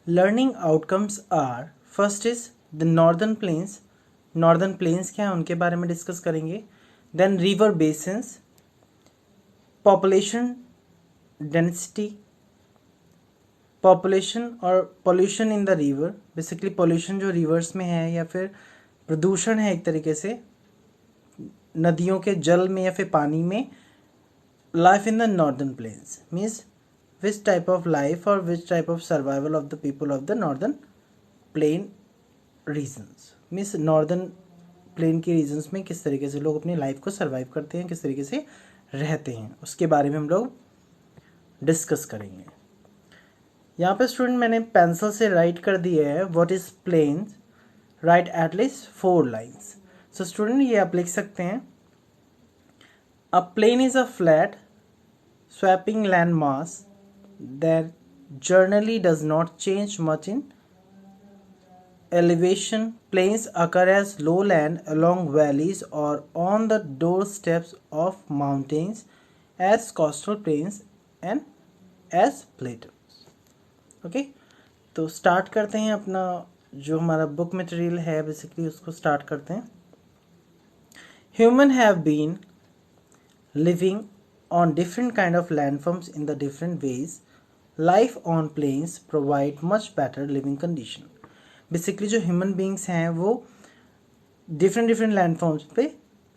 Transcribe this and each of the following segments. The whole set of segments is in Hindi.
Learning outcomes are, first is the northern plains. Northern plains क्या है उनके बारे में डिस्कस करेंगे। Then river basins, population density, population और pollution in the river, basically pollution जो रिवर्स में है या फिर प्रदूषण है एक तरीके से नदियों के जल में या फिर पानी में। Life in the northern plains means which type of life और which type of survival of the people of the northern plain regions, means northern plain के रीजन्स में किस तरीके से लोग अपनी लाइफ को सर्वाइव करते हैं, किस तरीके से रहते हैं, उसके बारे में हम लोग डिस्कस करेंगे। यहाँ पे स्टूडेंट मैंने पेंसिल से राइट कर दिया है what is plains, right at least 4 lines. So student ये आप लिख सकते हैं, a plain is a flat swapping land mass that generally does not change much in elevation. Plains occur as lowland along valleys or on the doorsteps of mountains as coastal plains and as plateaus. Okay, तो स्टार्ट करते हैं अपना जो हमारा बुक मटेरियल है बेसिकली उसको स्टार्ट करते हैं। Human have been living on different kind of landforms in the different ways. Life on plains provide much better living condition. Basically जो ह्यूमन बींग्स हैं वो डिफरेंट डिफरेंट लैंडफॉर्म्स पे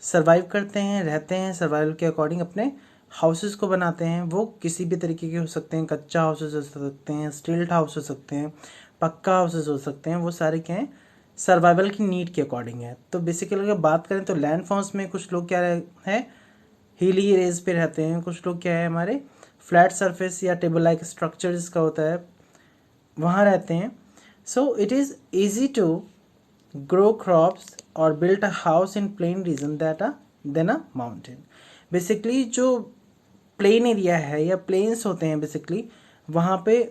सर्वाइव करते हैं, रहते हैं, सर्वाइवल के अकॉर्डिंग अपने हाउसेस को बनाते हैं। वो किसी भी तरीके के हो सकते हैं, कच्चा हाउसेस हो सकते हैं, स्टिल्ट हाउस हो सकते हैं, पक्का हाउसेस हो सकते हैं, वो सारे क्या हैं सर्वाइवल की नीड के अकॉर्डिंग है। तो बेसिकली अगर बात करें तो लैंडफॉर्म्स में कुछ लोग क्या है हिली एरियाज पे रहते हैं, कुछ लोग क्या है हमारे फ्लैट सरफेस या टेबल लाइक स्ट्रक्चर जिसका होता है वहाँ रहते हैं। So it is easy to grow crops और build a house in plain region then a mountain. Basically जो प्लेन एरिया है या प्लेन्स होते हैं बेसिकली वहाँ पे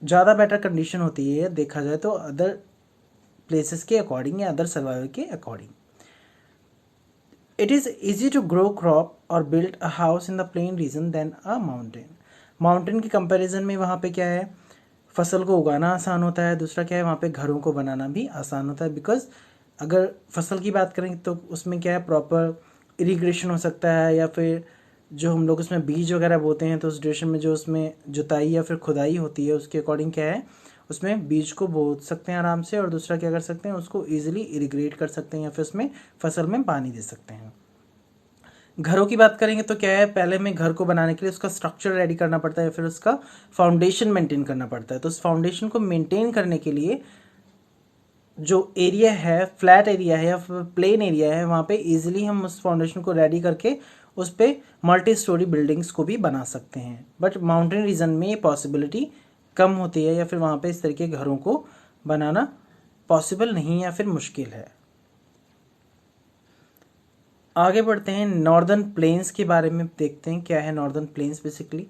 ज़्यादा बेटर कंडीशन होती है देखा जाए तो अदर प्लेसेस के अकॉर्डिंग या अदर सर्वाइवल के according. It is easy to grow crop or build a house in the plain region than a mountain. Mountain की कंपैरिजन में वहाँ पे क्या है फसल को उगाना आसान होता है, दूसरा क्या है वहाँ पे घरों को बनाना भी आसान होता है। बिकॉज अगर फसल की बात करें तो उसमें क्या है प्रॉपर इरिगेशन हो सकता है या फिर जो हम लोग उसमें बीज वगैरह बोते हैं तो उस ड्यूरेशन में जो उसमें जुताई या फिर खुदाई होती है उसके अकॉर्डिंग क्या है उसमें बीज को बो सकते हैं आराम से, और दूसरा क्या कर सकते हैं उसको ईजिली इरिगेट कर सकते हैं या फिर उसमें फसल में पानी दे सकते हैं। घरों की बात करेंगे तो क्या है पहले में घर को बनाने के लिए उसका स्ट्रक्चर रेडी करना पड़ता है या फिर उसका फाउंडेशन मेंटेन करना पड़ता है। तो उस फाउंडेशन को मेंटेन करने के लिए जो एरिया है फ्लैट एरिया है या फिर प्लेन एरिया है वहाँ पे इजीली हम उस फाउंडेशन को रेडी करके उस पर मल्टी स्टोरी बिल्डिंग्स को भी बना सकते हैं। बट माउंटेन रीजन में ये पॉसिबिलिटी कम होती है या फिर वहाँ पे इस तरीके के घरों को बनाना पॉसिबल नहीं या फिर मुश्किल है। आगे बढ़ते हैं नॉर्दर्न प्लेन्स के बारे में देखते हैं क्या है northern plains. Basically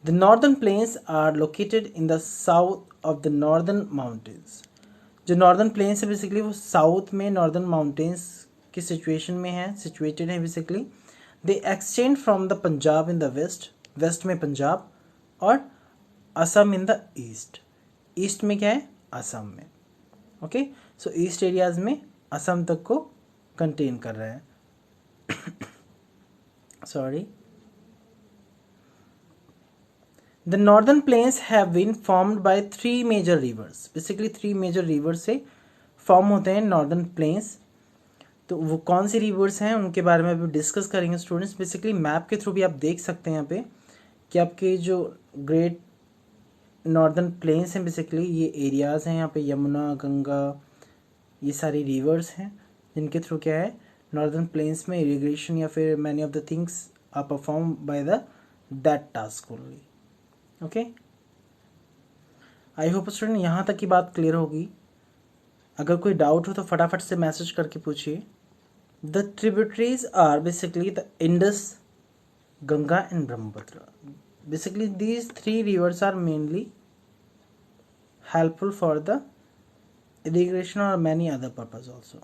the northern plains are located in the south of the northern mountains. जो नॉर्दर्न प्लेन्स है बेसिकली वो साउथ में नॉर्दर्न माउंटेन्स की सिचुएशन में है, सिचुएटेड है। Basically they extend from the Punjab in the west, west में पंजाब, और Assam in the east, east में क्या है असम में। ओके, सो ईस्ट एरियाज में असम तक को कंटेन कर रहा है। Sorry. The northern plains have been formed by 3 major rivers. Basically 3 major rivers से फॉर्म होते हैं नॉर्दर्न प्लेन्स। तो वो कौन सी रिवर्स हैं उनके बारे में अभी डिस्कस करेंगे स्टूडेंट्स। बेसिकली मैप के थ्रू भी आप देख सकते हैं यहाँ पे कि आपके जो ग्रेट नॉर्दर्न प्लेन्स हैं बेसिकली ये एरियाज़ हैं, यहाँ पे यमुना, गंगा, ये सारी रिवर्स हैं जिनके थ्रू क्या है नॉर्दर्न प्लेन्स में इरिगेशन या फिर many of the things are perform by the that task only. Okay, I hope student यहाँ तक की बात क्लियर होगी। अगर कोई डाउट हो तो फटाफट से मैसेज करके पूछिए। The tributaries are basically the Indus, Ganga and Brahmaputra. Basically these 3 rivers are mainly helpful for the irrigation or many other purpose also.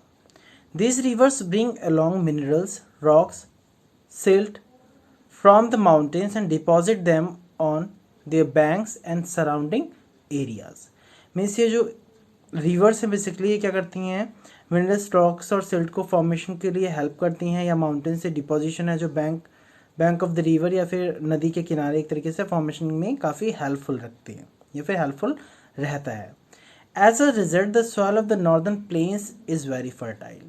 These rivers bring along minerals, rocks, silt from the mountains and deposit them on their banks and surrounding areas. Means ये जो रिवर्स हैं बेसिकली ये क्या करती हैं, मिनरल्स रॉक्स और सिल्ट को फॉर्मेशन के लिए हेल्प करती हैं, या माउंटेन से डिपोजिशन है जो बैंक ऑफ द रिवर या फिर नदी के किनारे एक तरीके से फॉर्मेशन में काफ़ी हेल्पफुल रखती हैं या फिर हेल्पफुल रहता है। As a result the soil of the northern plains is very fertile.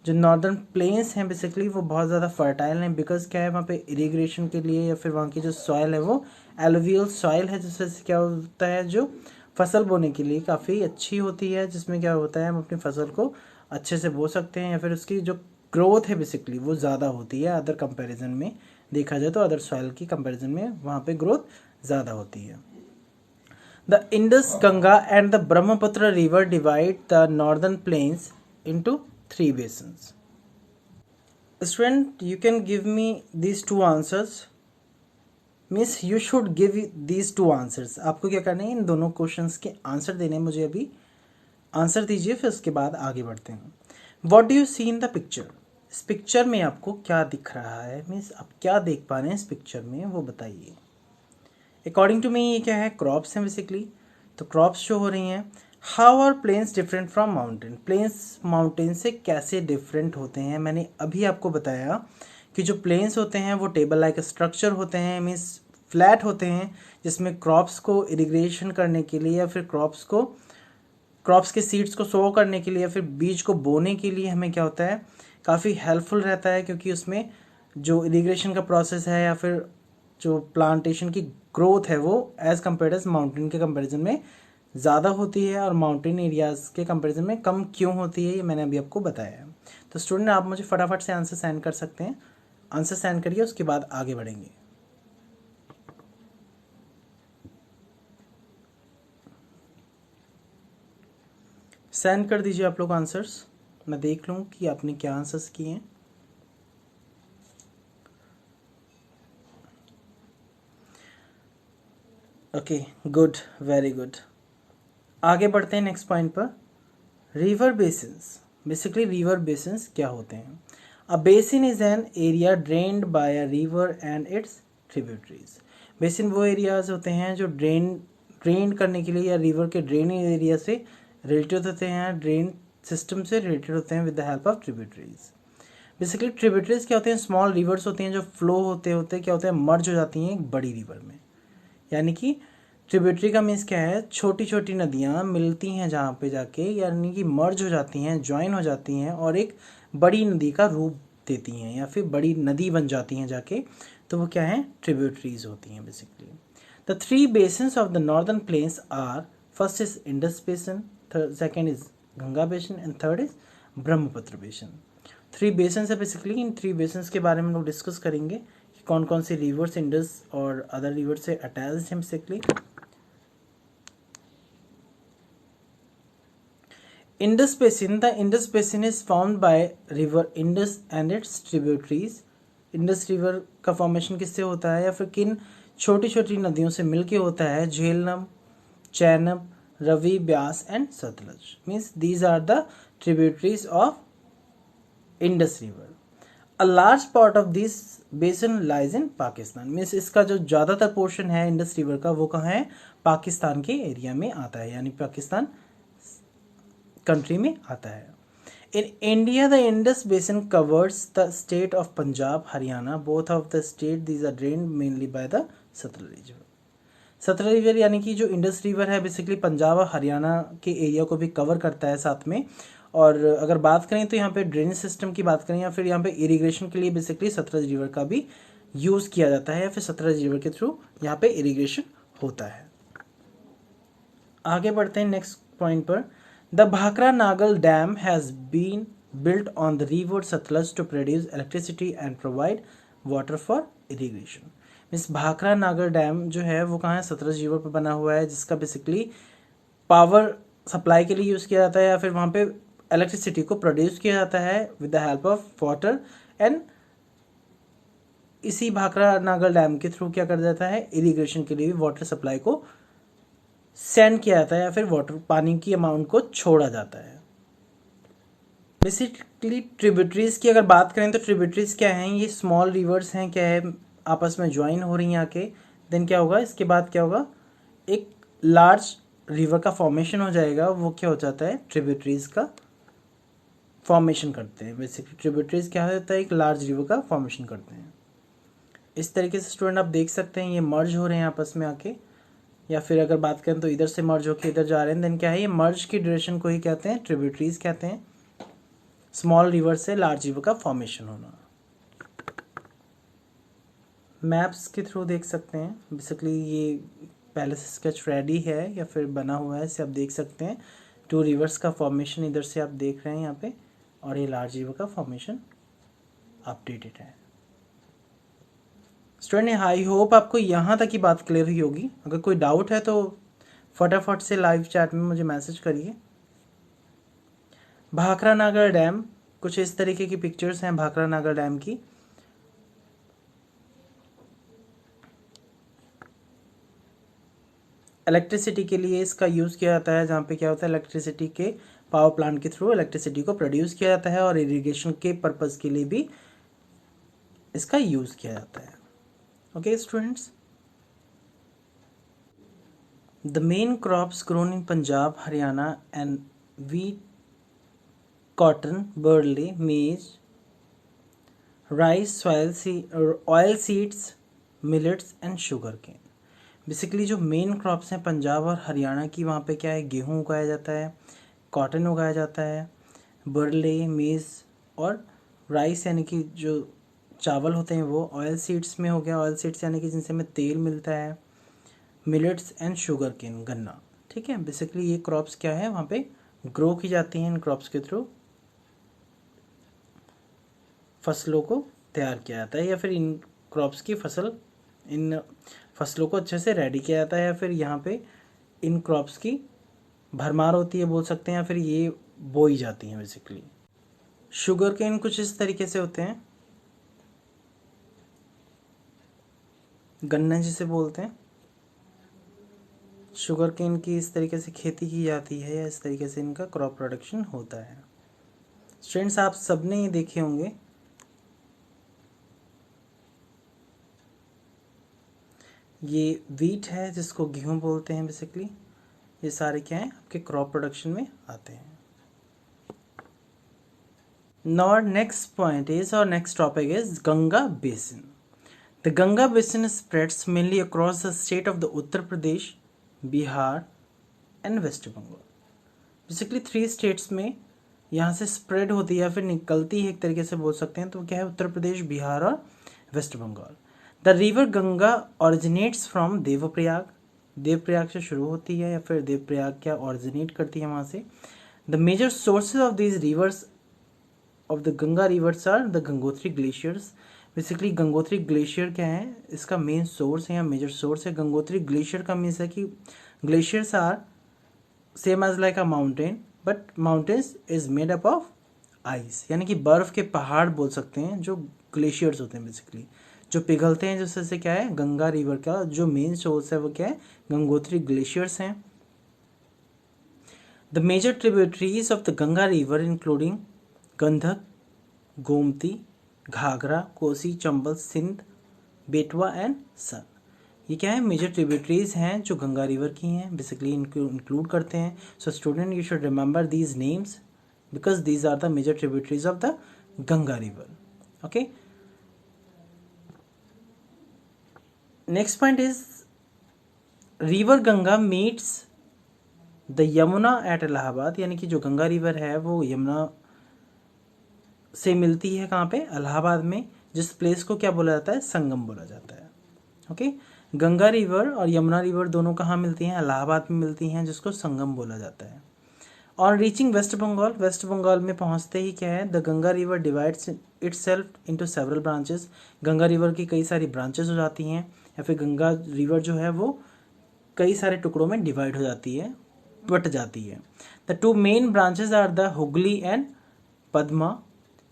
जो नॉर्दर्न प्लेन्स हैं बेसिकली वो बहुत ज़्यादा फर्टाइल हैं, बिकॉज क्या है वहाँ पे इरिगेशन के लिए या फिर वहाँ की जो सॉइल है वो एलुवियल सॉइल है, जिस वजह से क्या होता है जो फसल बोने के लिए काफ़ी अच्छी होती है, जिसमें क्या होता है हम अपनी फसल को अच्छे से बो सकते हैं, या फिर उसकी जो ग्रोथ है बेसिकली वो ज़्यादा होती है अदर कंपैरिजन में देखा जाए तो, अदर सॉइल की कंपैरिजन में वहाँ पे ग्रोथ ज़्यादा होती है। The Indus, Ganga and the Brahmaputra river divide the northern planes into 3 basins. Student, you can give me these 2 answers. Miss, you should give these 2 answers. आपको क्या करना है, इन दोनों क्वेश्चंस के आंसर देने हैं मुझे। अभी आंसर दीजिए, फिर उसके बाद आगे बढ़ते हैं। What do you see in the picture? इस पिक्चर में आपको क्या दिख रहा है, मीन्स आप क्या देख पा रहे हैं इस पिक्चर में वो बताइए। अकॉर्डिंग टू मी ये क्या है, क्रॉप्स हैं बेसिकली। तो क्रॉप्स शो हो रही हैं। How are plains different from mountain? Plains mountain से कैसे डिफरेंट होते हैं? मैंने अभी आपको बताया कि जो प्लेन्स होते हैं वो टेबल लाइक स्ट्रक्चर होते हैं, मीन्स फ्लैट होते हैं, जिसमें क्रॉप्स को इरिगेशन करने के लिए या फिर क्रॉप्स के सीड्स को सो करने के लिए या फिर बीज को बोने के लिए हमें क्या होता है, काफ़ी हेल्पफुल रहता है, क्योंकि उसमें जो इरिगेशन का प्रोसेस है या फिर जो प्लांटेशन की ग्रोथ है वो एज़ कम्पेयर एज माउंटेन के कंपैरिजन में ज़्यादा होती है, और माउंटेन एरियाज़ के कंपैरिजन में कम क्यों होती है ये मैंने अभी आपको बताया है। तो स्टूडेंट आप मुझे फटाफट से आंसर सेंड कर सकते हैं। आंसर सेंड करिए, उसके बाद आगे बढ़ेंगे। सेंड कर दीजिए आप लोग आंसर्स, मैं देख लूँ कि आपने क्या आंसर्स किए हैं। Okay, good, very good. आगे बढ़ते हैं नेक्स्ट पॉइंट पर। River basins. Basically river basins क्या होते हैं? A basin is an area drained by a river and its tributaries. Basin वो एरियाज होते हैं जो ड्रेन करने के लिए या रिवर के ड्रेनिंग एरिया से रिलेटेड होते हैं, ड्रेन सिस्टम से रिलेटेड होते हैं with the help of tributaries. Basically tributaries क्या होते हैं, स्मॉल रिवर्स होती हैं जो फ्लो होते होते क्या होते हैं, मर्ज हो जाती हैं एक बड़ी रिवर में। यानी कि ट्रिब्यूटरी का मीन्स क्या है, छोटी छोटी नदियाँ मिलती हैं जहाँ पे जाके, यानी कि मर्ज हो जाती हैं, ज्वाइन हो जाती हैं और एक बड़ी नदी का रूप देती हैं या फिर बड़ी नदी बन जाती हैं जाके, तो वो क्या है, ट्रिब्यूटरीज होती हैं basically. The 3 basins of the northern plains are, first is Indus basin, second is Ganga basin and third is Brahmaputra basin. 3 basins है बेसिकली। इन 3 basins के बारे में लोग डिस्कस करेंगे कि कौन कौन सी रिवर्स इंडस और अदर रिवर से अटैच्ड हैं basically. Indus Basin. The Indus Basin is formed by river Indus and its tributaries. Indus river का फॉर्मेशन किससे होता है या फिर किन छोटी छोटी नदियों से मिलके होता है? Jhelum, Chenab, Ravi, Beas and Sutlej. Means these are the tributaries of Indus river. A large part of this basin lies in Pakistan. Means इसका जो ज़्यादातर पोर्शन है इंडस रिवर का वो कहाँ है? पाकिस्तान के एरिया में आता है, यानी पाकिस्तान कंट्री में आता है। In India the Indus basin covers the state of Punjab, Haryana, both of the state these are drained mainly by the Sutlej river. Sutlej river यानी कि जो इंडस रिवर है बेसिकली पंजाब और हरियाणा के एरिया को भी कवर करता है साथ में। और अगर बात करें तो यहाँ पे ड्रेनेज सिस्टम की बात करें या फिर यहाँ पे इरिगेशन के लिए बेसिकली सतलज रिवर का भी यूज़ किया जाता है या फिर सतलज रिवर के थ्रू यहाँ पे इरिगेशन होता है। आगे बढ़ते हैं नेक्स्ट पॉइंट पर। The Bhakra Nagal Dam has been built on the river Satluj to produce electricity and provide water for irrigation. Means Bhakra नागर डैम जो है वो कहाँ है? सतलज रिवर पर बना हुआ है, जिसका बेसिकली पावर सप्लाई के लिए यूज़ किया जाता है या फिर वहाँ पे इलेक्ट्रिसिटी को प्रोड्यूस किया जाता है with the help of water. And इसी भाखरा नागर डैम के थ्रू क्या कर जाता है? इरिगेशन के लिए भी वाटर सप्लाई को सेंड किया जाता है या फिर वाटर पानी की अमाउंट को छोड़ा जाता है। बेसिकली ट्रिब्यूटरीज की अगर बात करें तो ट्रिब्यूटरीज क्या हैं? ये स्मॉल रिवर्स हैं, क्या है, आपस में ज्वाइन हो रही हैं आके। देन क्या होगा, इसके बाद क्या होगा, एक लार्ज रिवर का फॉर्मेशन हो जाएगा वो क्या हो जाता है, ट्रिब्यूटरीज का फॉर्मेशन करते हैं। बेसिकली ट्रिब्यूटरीज क्या होता है, एक लार्ज रिवर का फॉर्मेशन करते हैं। इस तरीके से स्टूडेंट आप देख सकते हैं ये मर्ज हो रहे हैं आपस में आके, या फिर अगर बात करें तो इधर से मर्ज होकर इधर जा रहे हैं, देन क्या है, ये मर्ज की ड्यूरेशन को ही कहते हैं ट्रिब्यूटरीज कहते हैं। स्मॉल रिवर से लार्ज रिवर का फॉर्मेशन होना। मैप्स के थ्रू देख सकते हैं, बेसिकली ये पहले से स्केच रेडी है या फिर बना हुआ है, इसे आप देख सकते हैं। 2 रिवर्स का फॉर्मेशन इधर से आप देख रहे हैं यहाँ पे, और ये लार्ज रिवर का फॉर्मेशन अपडेटेड है। स्टूडेंट आई होप आपको यहाँ तक की बात क्लियर हुई होगी। अगर कोई डाउट है तो फटाफट से लाइव चैट में मुझे मैसेज करिए। भाखरा नागर डैम, कुछ इस तरीके की पिक्चर्स हैं भाखरा नागर डैम की। इलेक्ट्रिसिटी के लिए इसका यूज़ किया जाता है, जहाँ पे क्या होता है, इलेक्ट्रिसिटी के पावर प्लांट के थ्रू इलेक्ट्रिसिटी को प्रोड्यूस किया जाता है, और इरिगेशन के पर्पज़ के लिए भी इसका यूज़ किया जाता है। Okay students, the main crops grown in Punjab, Haryana and wheat, cotton, barley, maize, rice, oil seeds, millets and sugar cane। Basically जो मेन क्रॉप्स हैं पंजाब और हरियाणा की, वहाँ पे क्या है, गेहूँ उगाया जाता है, कॉटन उगाया जाता है, बरले, मेज़ और राइस यानी कि जो चावल होते हैं वो, ऑयल सीड्स में हो गया, ऑयल सीड्स यानी कि जिनसे हमें तेल मिलता है, मिलेट्स एंड शुगर केन, गन्ना। ठीक है, बेसिकली ये क्रॉप्स क्या है वहाँ पे ग्रो की जाती हैं। इन क्रॉप्स के थ्रू फसलों को तैयार किया जाता है, या फिर इन क्रॉप्स की इन फसलों को अच्छे से रेडी किया जाता है, या फिर यहाँ पे इन क्रॉप्स की भरमार होती है बोल सकते हैं, या फिर ये बोई जाती हैं बेसिकली। शुगर केन कुछ इस तरीके से होते हैं, गन्ना जिसे बोलते हैं। शुगर केन की इस तरीके से खेती की जाती है, या इस तरीके से इनका क्रॉप प्रोडक्शन होता है। स्टूडेंट्स आप सबने ये देखे होंगे, ये वीट है जिसको गेहूँ बोलते हैं बेसिकली। ये सारे क्या हैं, आपके क्रॉप प्रोडक्शन में आते हैं। Now our next point is, our next topic is Ganga Basin. The Ganga Basin spreads mainly across the state of the Uttar Pradesh, Bihar and West Bengal. Basically 3 states में यहाँ से स्प्रेड होती है या फिर निकलती है, एक तरीके से बोल सकते हैं। तो क्या है, उत्तर प्रदेश, बिहार और West Bengal. The river Ganga originates from Devprayag, Devprayag से शुरू होती है, या फिर देवप्रयाग क्या ऑरिजिनेट करती है वहाँ से। The major sources of these rivers of the Ganga rivers are the Gangotri glaciers. Basically Gangotri glacier क्या है, इसका मेन सोर्स है या मेजर सोर्स है। गंगोत्री ग्लेशियर का मीन्स है कि glaciers are same as like a mountain, but mountains is made up of ice, यानी कि बर्फ के पहाड़ बोल सकते हैं जो ग्लेशियर्स होते हैं बेसिकली, जो पिघलते हैं, जिससे क्या है, गंगा रिवर का जो मेन सोर्स है वो क्या है, गंगोत्री ग्लेशियर्स हैं। The major tributaries of the Ganga river including Gandak, Gomti, Ghaghara, Kosi, Chambal, Sindh, बेटवा एंड सन। ये क्या है, मेजर ट्रिब्यूटरीज हैं जो गंगा रिवर की हैं, बेसिकली इनको इंक्लूड करते हैं। So student you should remember these names because these are the major tributaries of the Ganga river. Okay, next point is river Ganga meets the Yamuna at Allahabad, यानी कि जो गंगा रिवर है वो यमुना से मिलती है कहाँ पे, इलाहाबाद में, जिस प्लेस को क्या बोला जाता है, संगम बोला जाता है। ओके, गंगा रिवर और यमुना रिवर दोनों कहाँ मिलती हैं, इलाहाबाद में मिलती हैं, जिसको संगम बोला जाता है। और reaching West Bengal, West Bengal में पहुँचते ही क्या है, the Ganga river divides itself into several branches. Ganga river की कई सारी ब्रांचेस हो जाती हैं, या फिर गंगा रिवर जो है वो कई सारे टुकड़ों में डिवाइड हो जाती है, बट जाती है। The 2 main branches are the Hooghly and Padma.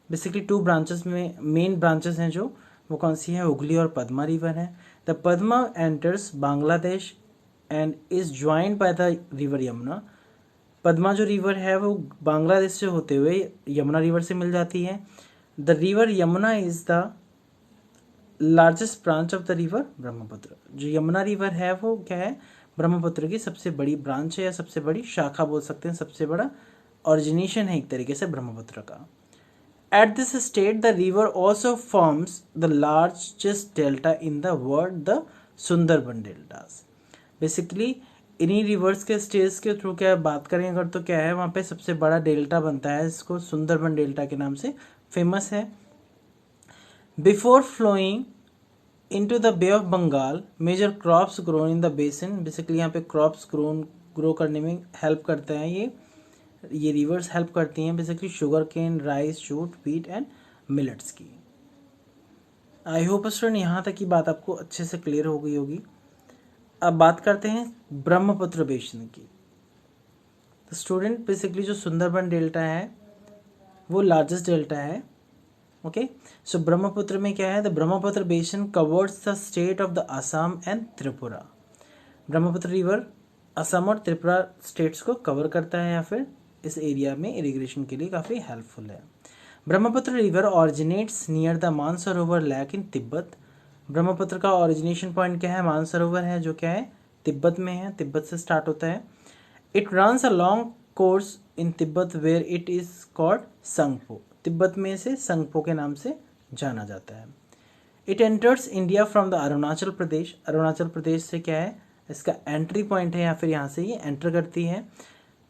Basically 2 branches में मेन ब्रांचेस हैं जो, वो कौन सी है, हुगली और पद्मा रिवर है। The Padma enters Bangladesh and is joined bye the river Yamuna. Padma जो रिवर है वो बांग्लादेश से होते हुए यमुना रिवर से मिल जाती है। The river Yamuna is the largest branch of the river Brahmaputra. जो यमुना रिवर है वो क्या है, ब्रह्मपुत्र की सबसे बड़ी ब्रांच है या सबसे बड़ी शाखा बोल सकते हैं, सबसे बड़ा ओरिजिनेशन है एक तरीके से ब्रह्मपुत्र का। At this state the river also forms the largest delta in the world, the Sundarban deltas. Basically इन्हीं रिवर्स के स्टेज के थ्रू क्या बात करें अगर तो क्या है, वहाँ पे सबसे बड़ा डेल्टा बनता है, इसको सुंदरबन डेल्टा के नाम से फेमस है। Before flowing into the Bay of Bengal major crops grown in the basin. Basically यहाँ पे क्रॉप्स ग्रो करने में हेल्प करते हैं ये रिवर्स हेल्प करती हैं basically sugar cane, rice, jute, wheat and millets की। आई होप स्टूडेंट यहाँ तक की बात आपको अच्छे से क्लियर हो गई होगी। अब बात करते हैं ब्रह्मपुत्र बेसिन की। तो स्टूडेंट बेसिकली जो सुंदरबन डेल्टा है वो लार्जेस्ट डेल्टा है। ओके, सो ब्रह्मपुत्र में क्या है, the Brahmaputra basin covers the state of the Assam and Tripura. Brahmaputra river Assam और त्रिपुरा स्टेट्स को कवर करता है या फिर इस एरिया में इरिगेशन के लिए काफ़ी हेल्पफुल है। Brahmaputra river originates near the Mansarovar lake in Tibet. Brahmaputra का ओरिजिनेशन पॉइंट क्या है, मानसरोवर है जो क्या है तिब्बत में है, तिब्बत से स्टार्ट होता है। It runs a long course in Tibet where it is called Tsangpo. Tibet में से संगपो के नाम से जाना जाता है। It enters India from the Arunachal Pradesh. Arunachal Pradesh से क्या है इसका एंट्री पॉइंट है या फिर यहाँ से ये एंटर करती है।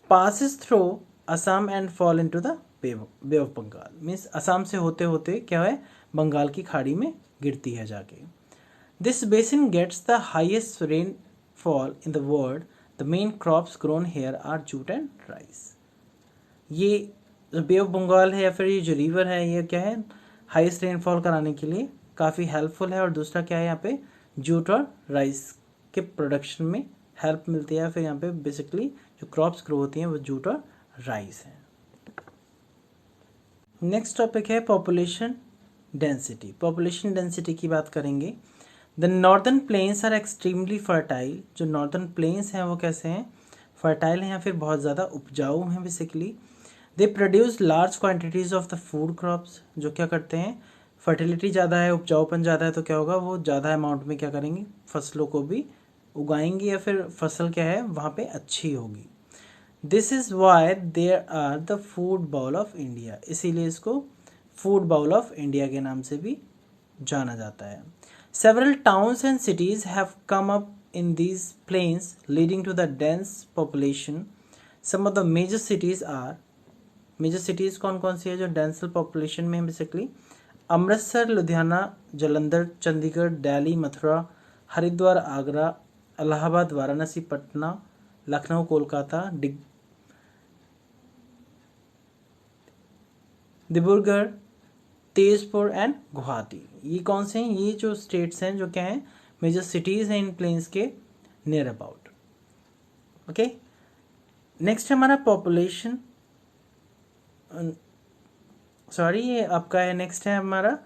Passes through Assam and fall into the Bay of Bengal. Means Assam से होते होते क्या है बंगाल की खाड़ी में गिरती है जाके। This basin gets the highest rainfall in the world. The main crops grown here are jute and rice. ये जो बे ऑफ बंगाल है या फिर ये जो रिवर है ये क्या है हाईएस्ट रेनफॉल कराने के लिए काफ़ी हेल्पफुल है। और दूसरा क्या है यहाँ पे जूट और राइस के प्रोडक्शन में हेल्प मिलती है। फिर यहाँ पे बेसिकली जो क्रॉप्स ग्रो होती हैं वो जूट और राइस है। नेक्स्ट टॉपिक है पॉपुलेशन डेंसिटी। पॉपुलेशन डेंसिटी की बात करेंगे। The northern plains are extremely fertile. जो नॉर्दर्न प्लेन्स हैं वो कैसे हैं, फर्टाइल हैं या फिर बहुत ज़्यादा उपजाऊ हैं। Basically they produce large quantities of the food crops. जो क्या करते हैं, फर्टिलिटी ज़्यादा है, उपजाऊपन ज़्यादा है तो क्या होगा वो ज़्यादा अमाउंट में क्या करेंगे फसलों को भी उगाएंगे या फिर फसल क्या है वहाँ पे अच्छी होगी। This is why there are the food bowl of India. इसीलिए इसको फूड बाउल ऑफ इंडिया के नाम से भी जाना जाता है। Several towns and cities have come up in these plains leading to the dense population. Some of the major cities are, major cities कौन कौन सी है जो डेंसल पॉपुलेशन में है बेसिकली, अमृतसर, लुधियाना, जालंधर, चंडीगढ़, दिल्ली, मथुरा, हरिद्वार, आगरा, इलाहाबाद, वाराणसी, पटना, लखनऊ, कोलकाता, डिब्रूगढ़, तेजपुर एंड गुवाहाटी। ये कौन से हैं, ये जो स्टेट्स हैं जो क्या हैं मेजर सिटीज़ हैं इन प्लेन्स के नियर अबाउट। ओके, नेक्स्ट हमारा पॉपुलेशन ये आपका है, नेक्स्ट है हमारा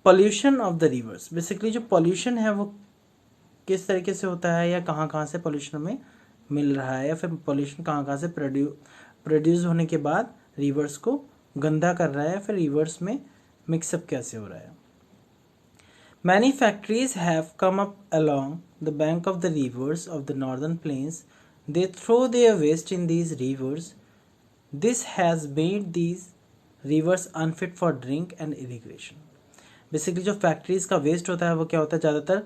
pollution of the reverse. Basically जो पॉल्यूशन है वो किस तरीके से होता है या कहाँ कहाँ से पॉल्यूशन में मिल रहा है या फिर पॉल्यूशन कहाँ कहाँ से प्रोड्यूस होने के बाद रिवर्स को गंदा कर रहा है, फिर रिवर्स में मिक्सअप कैसे हो रहा है। Many factories have come up along the bank of the rivers of the northern plains. They throw their waste in these rivers. This has made these rivers unfit for drink and irrigation. Basically जो फैक्ट्रीज का वेस्ट होता है वो क्या होता है ज़्यादातर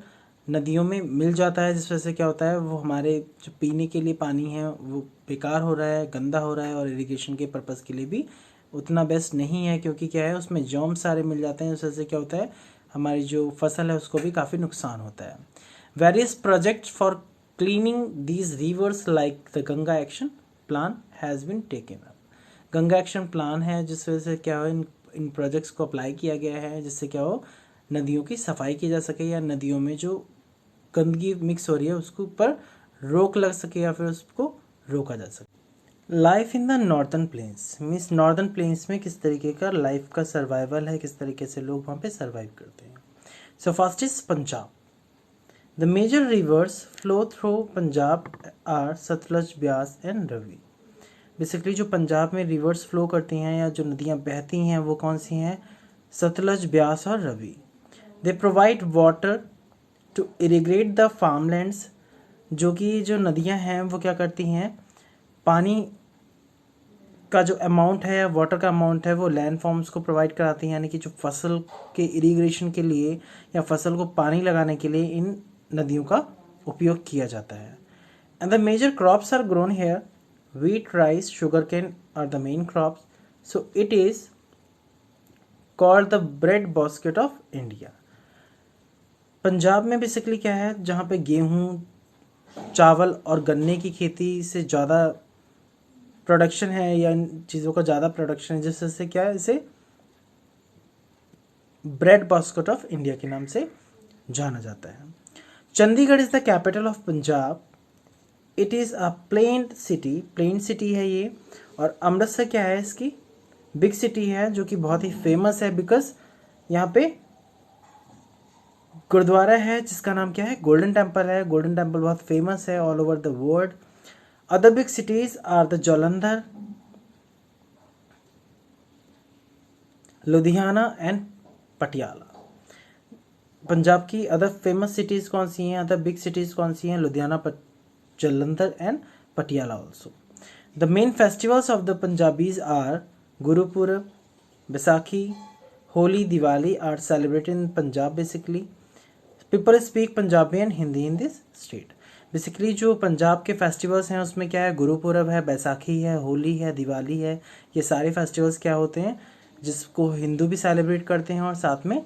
नदियों में मिल जाता है, जिस वजह से क्या होता है वो हमारे जो पीने के लिए पानी है वो बेकार हो रहा है, गंदा हो रहा है और इरिगेशन के पर्पज़ के लिए भी उतना बेस्ट नहीं है, क्योंकि क्या है उसमें जर्म्स सारे मिल जाते हैं, इस वजह से क्या होता है हमारी जो फसल है उसको भी काफ़ी नुकसान होता है। Various projects for cleaning these rivers like the Ganga action plan has been taken up. Ganga action plan है जिस वजह से क्या हो इन प्रोजेक्ट्स को अप्लाई किया गया है, जिससे क्या हो नदियों की सफाई की जा सके या नदियों में जो गंदगी मिक्स हो रही है उसके ऊपर रोक लग सके या फिर उसको रोका जा सके। Life in the northern plains means northern plains में किस तरीके का लाइफ का सर्वाइवल है, किस तरीके से लोग वहाँ पे सर्वाइव करते हैं। So first is Punjab. The major rivers flow through Punjab are Sutlej, Beas and Ravi. Basically जो पंजाब में रिवर्स फ्लो करती हैं या जो नदियाँ बहती हैं वो कौन सी हैं, सतलज, ब्यास और Ravi. They provide water to irrigate the farmlands, जो कि जो नदियां हैं वो क्या करती हैं, पानी का जो अमाउंट है, वाटर का अमाउंट है, वो लैंड फॉर्म्स को प्रोवाइड कराती हैं, यानी कि जो फसल के इरिगेशन के लिए या फसल को पानी लगाने के लिए इन नदियों का उपयोग किया जाता है। And the major crops are grown here, wheat, rice, sugarcane are the main crops. So it is called the bread basket of India. Punjab में बेसिकली क्या है, जहाँ पे गेहूँ, चावल और गन्ने की खेती से ज़्यादा प्रोडक्शन है या इन चीज़ों का ज़्यादा प्रोडक्शन है, जिससे क्या है, इसे ब्रेड बास्केट ऑफ इंडिया के नाम से जाना जाता है। Chandigarh is the capital of Punjab. It is a plain city है ये। और अमृतसर क्या है, इसकी बिग सिटी है, जो कि बहुत ही फेमस है बिकॉज यहाँ पे गुरुद्वारा है जिसका नाम क्या है, गोल्डन टेम्पल है। गोल्डन टेम्पल बहुत फेमस है all over the world. Other big cities are the Jalandhar, Ludhiana and Patiala. Punjab की अदर फेमस सिटीज कौन सी हैं, अदर बिग सिटीज कौन सी हैं, Ludhiana, Jalandhar and Patiala also. The main festivals of the Punjabis are Gurpurab, Baisakhi, Holi, Diwali are celebrated in Punjab. Basically people speak Punjabi and Hindi in this state. Basically जो पंजाब के फेस्टिवल्स हैं उसमें क्या है, गुरुपुरब है, बैसाखी है, होली है, दिवाली है। ये सारे फेस्टिवल्स क्या होते हैं, जिसको हिंदू भी सेलिब्रेट करते हैं और साथ में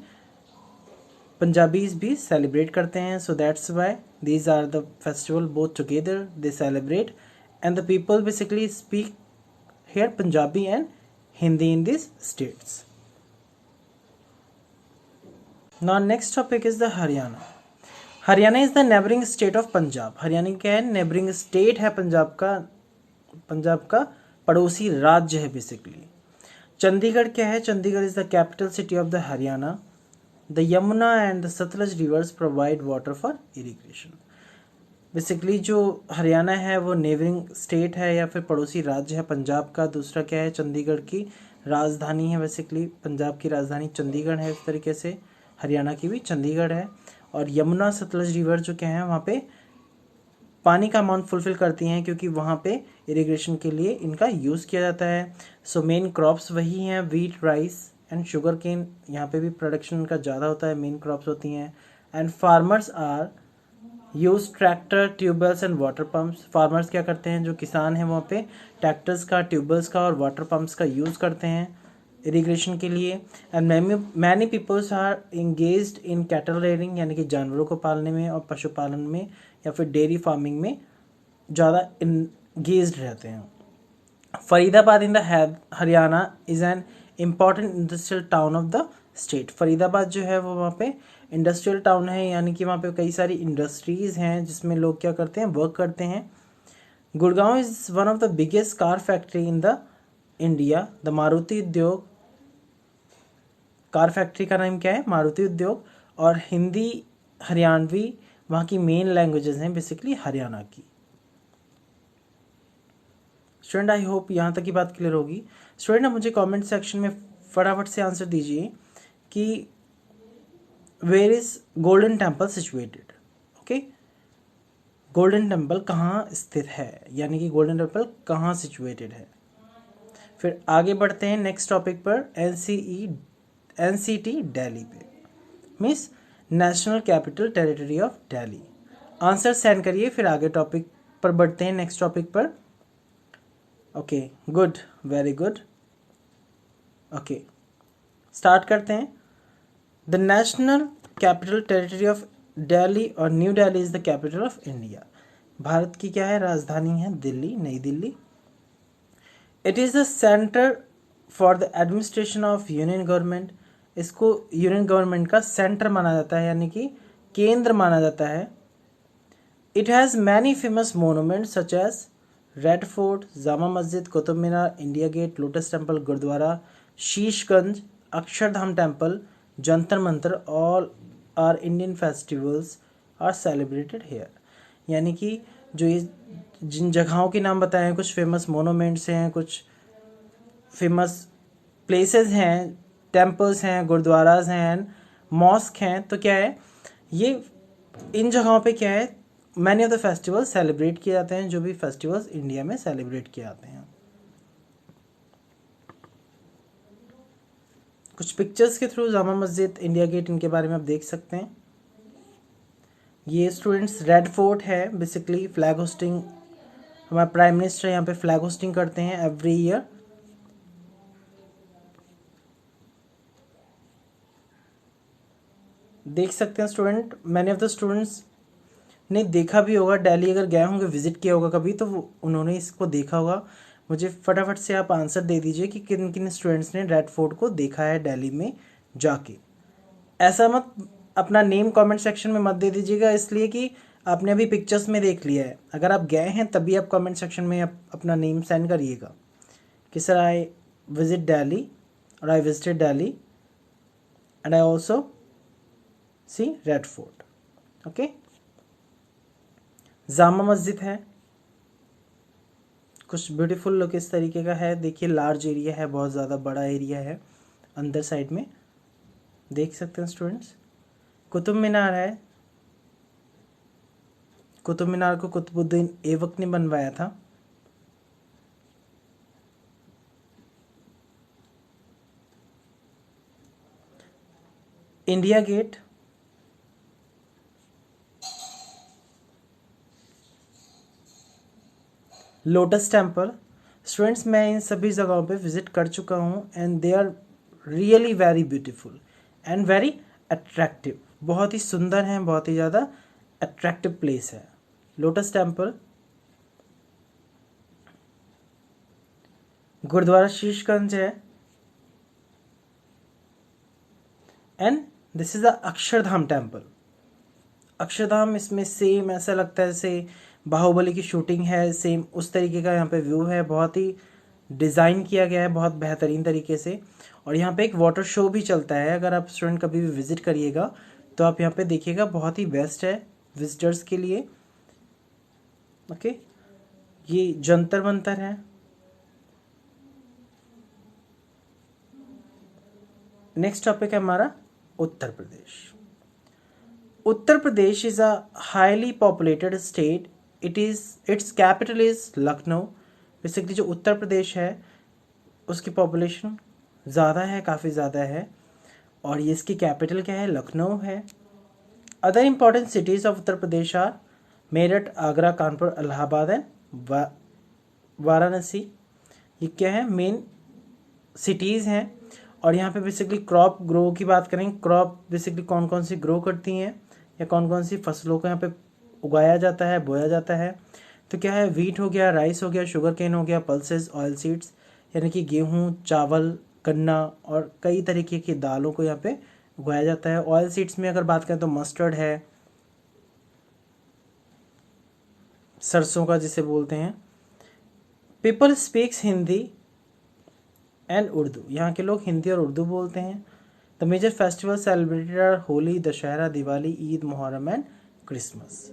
पंजाबीज भी सेलिब्रेट करते हैं। So that's why these are the festival both together they celebrate and the people basically speak here Punjabi and Hindi in this states. Now next topic is the Haryana. Haryana is the neighbouring state of Punjab. Haryana क्या है, नेबरिंग स्टेट है पंजाब का पड़ोसी राज्य है बेसिकली। चंडीगढ़ क्या है, Chandigarh is the capital city of the Haryana. The Yamuna and the Sutlej reverse provide water for irrigation. Basically जो हरियाणा है वो नेबरिंग स्टेट है या फिर पड़ोसी राज्य है पंजाब का। दूसरा क्या है, चंडीगढ़ की राजधानी है। बेसिकली पंजाब की राजधानी चंडीगढ़ है, इस तरीके से हरियाणा की भी चंडीगढ़ है। और यमुना सतलज रिवर जो क्या है, वहाँ पे पानी का अमाउंट फुलफिल करती हैं क्योंकि वहाँ पे इरिगेशन के लिए इनका यूज़ किया जाता है। सो मेन क्रॉप्स वही हैं, wheat, rice and sugarcane. यहाँ पे भी प्रोडक्शन का ज़्यादा होता है, मेन क्रॉप्स होती हैं। And farmers are use tractor, tubewells and water pumps. Farmers क्या करते हैं, जो किसान हैं वहाँ पे ट्रैक्टर्स का, ट्यूबवेल्स का और वाटर पम्प्स का यूज़ करते हैं इरिगेशन के लिए। And many peoples are engaged in cattle rearing, यानी कि जानवरों को पालने में और पशुपालन में या फिर डेयरी फार्मिंग में ज़्यादा इंगेज्ड रहते हैं। Faridabad in the Haryana is an important industrial town of the state. Faridabad जो है वो वहाँ पे इंडस्ट्रियल टाउन है, यानी कि वहाँ पे कई सारी इंडस्ट्रीज़ हैं जिसमें लोग क्या करते हैं, वर्क करते हैं। Gurgaon is one of the biggest car factory in the India. The Maruti उद्योग, कार फैक्ट्री का नाम क्या है, मारुति उद्योग। और हिंदी, हरियाणवी वहाँ की मेन लैंग्वेजेस हैं बेसिकली हरियाणा की। स्टूडेंट आई होप यहाँ तक की बात क्लियर होगी। स्टूडेंट आप मुझे कमेंट सेक्शन में फटाफट से आंसर दीजिए कि where is golden temple situated. Okay, golden temple कहाँ स्थित है, यानी कि गोल्डन टेम्पल कहाँ सिचुएटेड है। फिर आगे बढ़ते हैं नेक्स्ट टॉपिक पर, एनसीटी दिल्ली पे, means national capital territory of Delhi. Answer send करिए, फिर आगे टॉपिक पर बढ़ते हैं, नेक्स्ट टॉपिक पर। Okay, good, very good. Okay, start करते हैं। The national capital territory of Delhi और new Delhi is the capital of India. Bharat की क्या है, राजधानी है दिल्ली, नई Delhi. It is the centre for the administration of union government. इसको यूनियन गवर्नमेंट का सेंटर माना जाता है, यानी कि केंद्र माना जाता है। It has many famous monuments such as Red Fort, Jama Masjid, Qutub Minar, India gate, lotus temple, Gurudwara, Sheeshganj, Akshardham Temple, Jantar Mantar. All are Indian festivals are celebrated here. यानी कि जो ये जिन जगहों के नाम बताए हैं, कुछ फेमस मोनूमेंट्स हैं, कुछ फेमस प्लेसेस हैं, टेम्पल्स हैं, गुरुद्वाराज हैं, मॉस्क हैं। तो क्या है, ये इन जगहों पे क्या है, many of the festivals celebrate किए जाते हैं, जो भी फेस्टिवल्स इंडिया में सेलिब्रेट किए जाते हैं। कुछ पिक्चर्स के through Jama Masjid, India gate, इनके बारे में आप देख सकते हैं। ये स्टूडेंट्स रेड फोर्ट है, बेसिकली फ्लैग होस्टिंग, हमारे प्राइम मिनिस्टर यहाँ पे फ्लैग होस्टिंग करते हैं एवरी ईयर। देख सकते हैं student, many of the students ने देखा भी होगा, दिल्ली अगर गए होंगे, विजिट किया होगा कभी, तो उन्होंने इसको देखा होगा। मुझे फटाफट से आप आंसर दे दीजिए कि किन किन स्टूडेंट्स ने रेड फोर्ट को देखा है दिल्ली में जाके। ऐसा मत अपना नेम कमेंट सेक्शन में मत दे दीजिएगा, इसलिए कि आपने अभी पिक्चर्स में देख लिया है। अगर आप गए हैं तभी आप कमेंट सेक्शन में अपना नेम सेंड करिएगा कि सर आई विजिट दिल्ली और I visited Delhi and I also see red fort. Okay, Jama Masjid है, कुछ ब्यूटीफुल लुक इस तरीके का है। देखिए लार्ज एरिया है, बहुत ज़्यादा बड़ा एरिया है अंदर साइड में, देख सकते हैं स्टूडेंट्स। कुतुब मीनार है, कुतुब मीनार को कुतुबुद्दीन ऐबक ने बनवाया था। India gate, lotus temple. Students मैं इन सभी जगहों पे विजिट कर चुका हूँ and they are really very beautiful and very attractive. बहुत ही सुंदर हैं, बहुत ही ज़्यादा अट्रैक्टिव प्लेस है लोटस टेम्पल। गुरुद्वारा शीशगंज है and this is the Akshardham temple. Akshardham, इसमें सेम ऐसा लगता है जैसे बाहुबली की शूटिंग है, सेम उस तरीके का यहाँ पे व्यू है। बहुत ही डिज़ाइन किया गया है बहुत बेहतरीन तरीके से। और यहाँ पे एक वाटर शो भी चलता है, अगर आप स्टूडेंट कभी भी विजिट करिएगा तो आप यहाँ पे देखिएगा, बहुत ही बेस्ट है विजिटर्स के लिए। ओके, ये जंतर मंतर है। नेक्स्ट टॉपिक है हमारा Uttar Pradesh. Uttar Pradesh is a highly populated state. Its capital is Lucknow. Basically जो उत्तर प्रदेश है उसकी पॉपुलेशन ज़्यादा है, काफ़ी ज़्यादा है, और ये इसकी कैपिटल क्या है, लखनऊ है। Other important cities of Uttar Pradesh are Meerut, Agra, Kanpur, Allahabad and Varanasi. ये क्या है, मेन सिटीज़ हैं। और यहाँ पे बेसिकली क्रॉप ग्रो की बात करें, क्रॉप बेसिकली कौन कौन सी ग्रो करती हैं या कौन कौन सी फसलों को यहाँ पे उगाया जाता है, बोया जाता है, तो क्या है, वीट हो गया, राइस हो गया, शुगर केन हो गया, पल्सेस, ऑयल सीड्स यानी कि गेहूँ, चावल, गन्ना और कई तरीके की दालों को यहाँ पे उगाया जाता है। ऑयल सीड्स में अगर बात करें तो मस्टर्ड है, सरसों का जिसे बोलते हैं। People speaks Hindi and Urdu. यहाँ के लोग हिंदी और उर्दू बोलते हैं। The major festival celebrated are Holi, Dussehra, Diwali, Eid, Muharram and Christmas.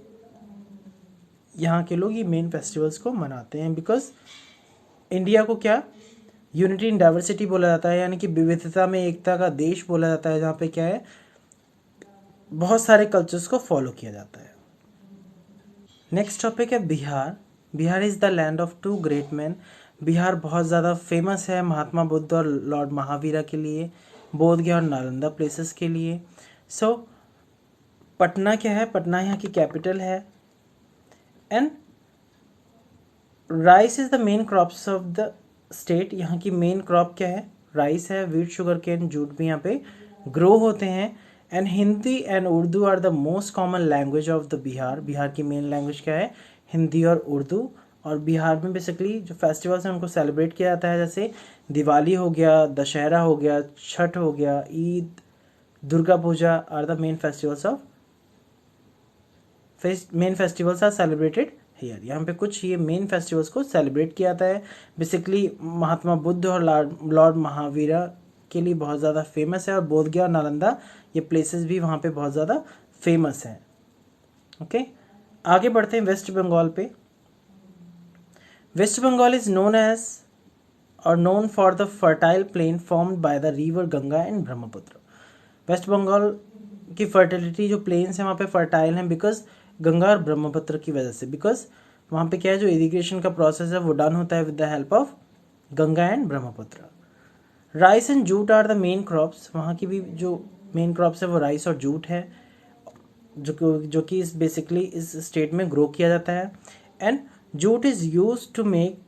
यहाँ के लोग ये मेन फेस्टिवल्स को मनाते हैं बिकॉज इंडिया को क्या, यूनिटी इन डाइवर्सिटी बोला जाता है, यानी कि विविधता में एकता का देश बोला जाता है, जहाँ पे क्या है, बहुत सारे कल्चर्स को फॉलो किया जाता है। नेक्स्ट टॉपिक है Bihar. Bihar is the land of two great man. Bihar बहुत ज़्यादा फेमस है महात्मा बुद्ध और लॉर्ड महावीरा के लिए, बोध गया और नालंदा प्लेसेस के लिए। सो पटना क्या है, पटना यहाँ की कैपिटल है। And rice is the main crops of the state. यहाँ की मेन क्रॉप क्या है, राइस है। वीट, शुगर केन, जूट भी यहाँ पे ग्रो होते हैं। And Hindi and Urdu are the most common language of the Bihar. Bihar की मेन लैंग्वेज क्या है, हिंदी और उर्दू। और बिहार में बेसिकली जो फेस्टिवल्स हैं उनको सेलिब्रेट किया जाता है, जैसे दिवाली हो गया, दशहरा हो गया, छठ हो गया, Eid, Durga Puja are the main festivals are celebrated here. यहाँ पे कुछ ये मेन फेस्टिवल्स को सेलिब्रेट किया जाता है। बेसिकली महात्मा बुद्ध और लॉर्ड महावीरा के लिए बहुत ज़्यादा फेमस है, और बोध गया और नालंदा ये प्लेसेस भी वहाँ पे बहुत ज़्यादा फेमस हैं। ओके, आगे बढ़ते हैं वेस्ट बंगाल पे। West Bengal is known as और known for the fertile plain formed by the river Ganga and Brahmaputra. West Bengal की फर्टिलिटी जो प्लेन्स हैं वहाँ पे फर्टाइल हैं बिकॉज गंगा और ब्रह्मपुत्र की वजह से, बिकॉज वहाँ पे क्या है, जो इरिगेशन का प्रोसेस है वो डन होता है with the help of Ganga and Brahmaputra. Rice and jute are the main crops, वहाँ की भी जो मेन क्रॉप्स है वो राइस और जूट है, जो कि इस बेसिकली इस स्टेट में ग्रो किया जाता है। And jute is use to make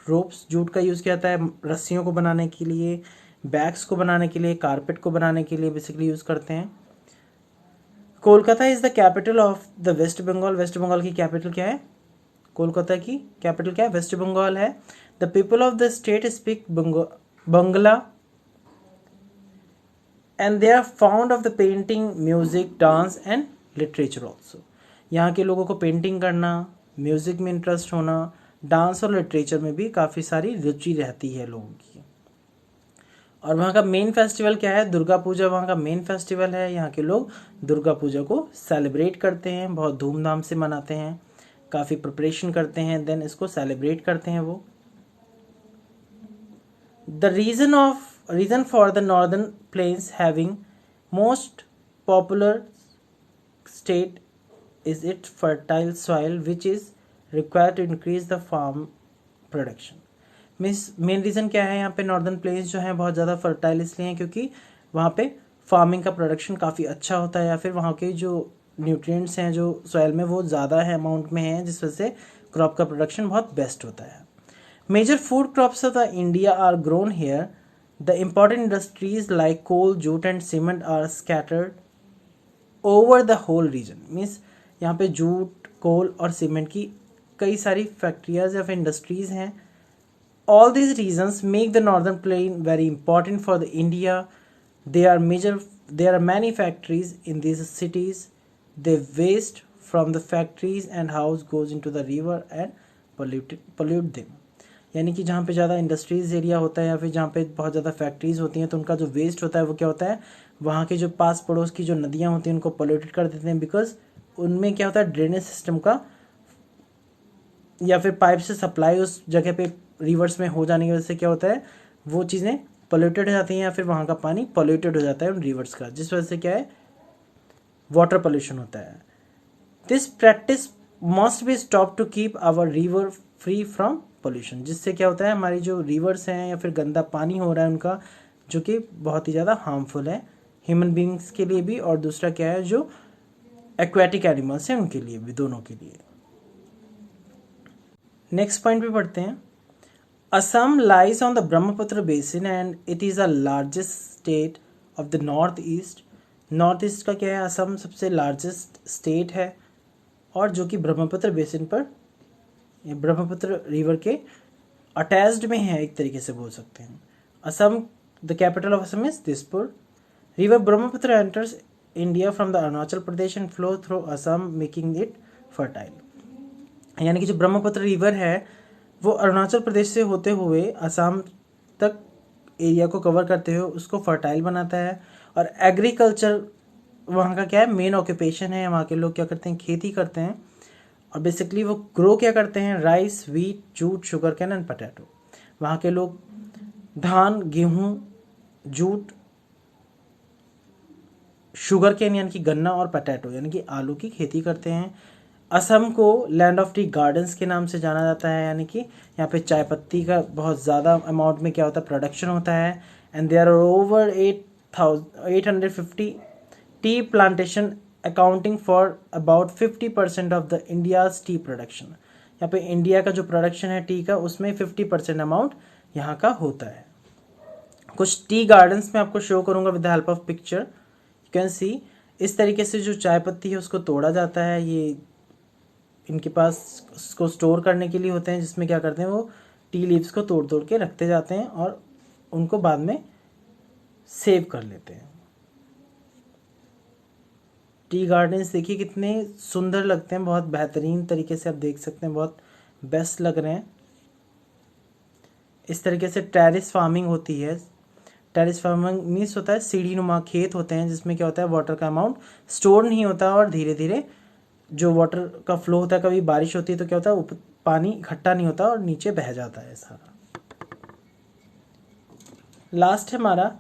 ropes, jute का यूज़ किया जाता है रस्सियों को बनाने के लिए, बैग्स को बनाने के लिए, कारपेट को बनाने के लिए बेसिकली यूज़ करते हैं। Kolkata is the capital of the West Bengal, West Bengal की कैपिटल क्या है, कोलकाता की कैपिटल क्या है, वेस्ट बंगाल है। The people of the state speak Bangla and they are found of the painting, music, dance and literature also. यहाँ के लोगों को पेंटिंग करना, म्यूजिक में इंटरेस्ट होना, डांस और लिटरेचर में भी काफ़ी सारी रुचि रहती है लोगों की। और वहाँ का मेन फेस्टिवल क्या है, दुर्गा पूजा वहाँ का मेन फेस्टिवल है। यहाँ के लोग दुर्गा पूजा को सेलिब्रेट करते हैं, बहुत धूमधाम से मनाते हैं, काफ़ी प्रिपरेशन करते हैं, देन इसको सेलिब्रेट करते हैं वो। The reason for the northern plains having most popular state is it fertile soil which is required to increase the farm production. Means main reason क्या है, यहाँ पे नॉर्दर्न प्लेन्स जो हैं बहुत ज़्यादा फर्टाइल इसलिए हैं क्योंकि वहाँ पे फार्मिंग का प्रोडक्शन काफ़ी अच्छा होता है, या फिर वहाँ के जो न्यूट्रिएंट्स हैं जो सॉइल में वो ज़्यादा है अमाउंट में हैं, जिस वजह से क्रॉप का प्रोडक्शन बहुत बेस्ट होता है। Major food crops of the India are grown here. The important industries like coal, jute and cement are scattered over the whole region. Means यहाँ पे जूट, कोल और सीमेंट की कई सारी फैक्ट्रियाज या फिर इंडस्ट्रीज हैं। All these reasons make the northern plain very important for the India. There are many factories in these cities. The waste from the factories and house goes into the river and pollute them. यानी कि जहाँ पे ज़्यादा इंडस्ट्रीज एरिया होता है या फिर जहाँ पे बहुत ज़्यादा फैक्ट्रीज होती हैं तो उनका जो वेस्ट होता है वो क्या होता है, वहाँ के जो पास पड़ोस की जो नदियाँ होती हैं उनको पोल्यूटेड कर देते हैं, बिकॉज उनमें क्या होता है, ड्रेनेज सिस्टम का या फिर पाइप से सप्लाई उस जगह पे रिवर्स में हो जाने की वजह से क्या होता है, वो चीज़ें पोल्यूटेड हो जाती हैं या फिर वहाँ का पानी पोल्यूटेड हो जाता है उन रिवर्स का, जिस वजह से क्या है, वाटर पोल्यूशन होता है। This practice must be stop to keep our river free from pollution, जिससे क्या होता है, हमारी जो रिवर्स हैं या फिर गंदा पानी हो रहा है उनका, जो कि बहुत ही ज़्यादा हार्मफुल है ह्यूमन बींग्स के लिए भी, और दूसरा क्या है, जो एक्वेटिक एनिमल्स हैं उनके लिए भी, दोनों के लिए। नेक्स्ट पॉइंट पे पढ़ते हैं। Assam lies on the Brahmaputra basin and it is the largest state of the north east. North east का क्या है, असम सबसे लार्जेस्ट स्टेट है और जो कि ब्रह्मपुत्र बेसिन पर, ब्रह्मपुत्र रिवर के अटैच्ड में है, एक तरीके से बोल सकते हैं। Assam, the capital of Assam is Dispur. River Brahmaputra enters India from the Arunachal Pradesh and flow through Assam making it fertile. यानी कि जो ब्रह्मपुत्र रिवर है वो अरुणाचल प्रदेश से होते हुए असम तक एरिया को कवर करते हुए उसको फर्टाइल बनाता है। और एग्रीकल्चर वहाँ का क्या है, मेन ऑक्यूपेशन है। वहाँ के लोग क्या करते हैं, खेती करते हैं, और बेसिकली वो ग्रो क्या करते हैं, rice, wheat, jute, sugar cane and potato. वहाँ के लोग धान, गेहूँ, जूट, शुगर कैन यानी कि गन्ना और पोटैटो यानी कि आलू की खेती करते हैं। असम को लैंड ऑफ टी गार्डन्स के नाम से जाना जाता है, यानी कि यहाँ पे चाय पत्ती का बहुत ज़्यादा अमाउंट में क्या होता है, प्रोडक्शन होता है। And there are over 850 tea plantation accounting for about 50% of the India's tea production. यहाँ पे इंडिया का जो प्रोडक्शन है टी का, उसमें 50% अमाउंट यहाँ का होता है। कुछ टी गार्डन्स में आपको शो करूँगा with the help of picture. You can see इस तरीके से जो चाय पत्ती है उसको तोड़ा जाता है। ये इनके पास उसको स्टोर करने के लिए होते हैं, जिसमें क्या करते हैं, वो टी लीव्स को तोड़ तोड़ के रखते जाते हैं और उनको बाद में सेव कर लेते हैं। टी गार्डन्स देखिए कितने सुंदर लगते हैं, बहुत बेहतरीन तरीके से आप देख सकते हैं, बहुत बेस्ट लग रहे हैं। इस तरीके से टेरेस फार्मिंग होती है। टेरेस फार्मिंग मीन्स होता है सीढ़ी नुमा खेत होते हैं, जिसमें क्या होता है, वाटर का अमाउंट स्टोर नहीं होता और धीरे धीरे जो वाटर का फ्लो होता है, कभी बारिश होती है तो क्या होता है, पानी इकट्ठा नहीं होता और नीचे बह जाता है सारा। लास्ट है हमारा,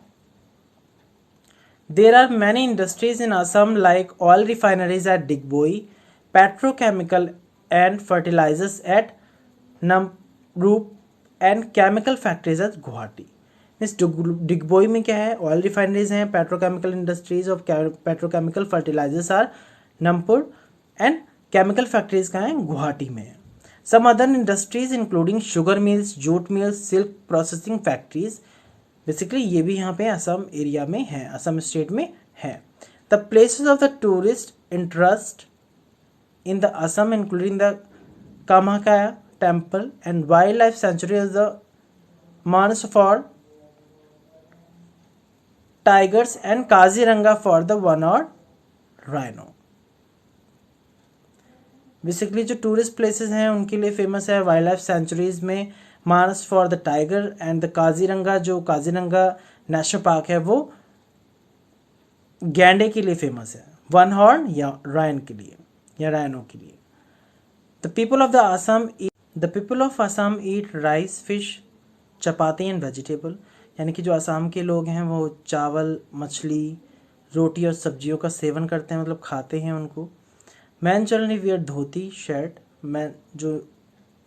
there are many industries in Assam like oil refineries at Digboi, petrochemical and fertilizers at Namrup and chemical factories at Guwahati. इस डिगबोई में क्या है, ऑयल रिफाइनरीज हैं, petrochemical industries of petrochemical fertilisers are नमपुर एंड केमिकल फैक्ट्रीज कहाँ हैं, गुवाहाटी में है. Some other industries including sugar mills, jute mills, silk processing factories, basically ये भी यहाँ पे असम एरिया में है, असम स्टेट में है. The places of the tourist interest in the Assam including the Kamakhya temple and wild life sanctuary is the Manas for tigers and Kaziranga for the one और राइनो. बेसिकली जो टूरिस्ट प्लेसेस हैं उनके लिए फेमस है. वाइल्ड लाइफ सेंचुरीज में Manas for the tiger and the Kaziranga, जो काजीरंगा नेशनल पार्क है वो गैंडे के लिए फेमस है, वन हॉर्न या रायन के लिए या रायनो के लिए. The people of Assam eat rice, fish, chapati and vegetable. यानी कि जो असम के लोग हैं वो चावल, मछली, रोटी और सब्जियों का सेवन करते हैं, मतलब खाते हैं उनको. मैन जनरली वियर धोती शर्ट. मैन जो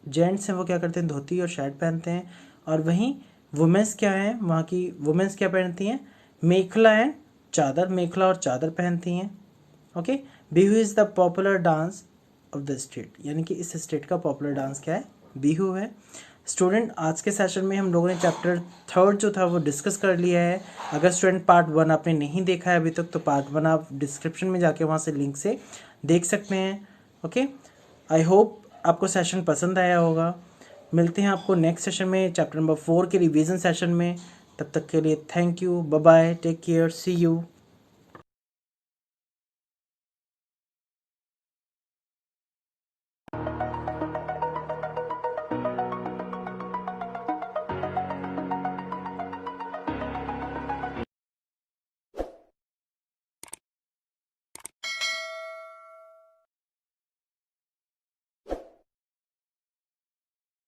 जेंट्स हैं वो क्या करते हैं, धोती और शर्ट पहनते हैं. और वहीं वुमेंस क्या हैं, वहाँ की वुमेंस क्या पहनती हैं, मेखला एंड चादर, मेखला और चादर पहनती हैं. Okay. Bihu is the popular dance of the state. यानी कि इस स्टेट का पॉपुलर डांस क्या है, बिहू है. स्टूडेंट, आज के सेशन में हम लोगों ने चैप्टर 3 जो था वो डिस्कस कर लिया है. अगर स्टूडेंट पार्ट 1 आपने नहीं देखा है अभी तक तो पार्ट 1 आप डिस्क्रिप्शन में जाके वहाँ से लिंक से देख सकते हैं. ओके. आई होप आपको सेशन पसंद आया होगा. मिलते हैं आपको नेक्स्ट सेशन में चैप्टर नंबर 4 के रिवीजन सेशन में. तब तक के लिए thank you, bye bye, take care, see you.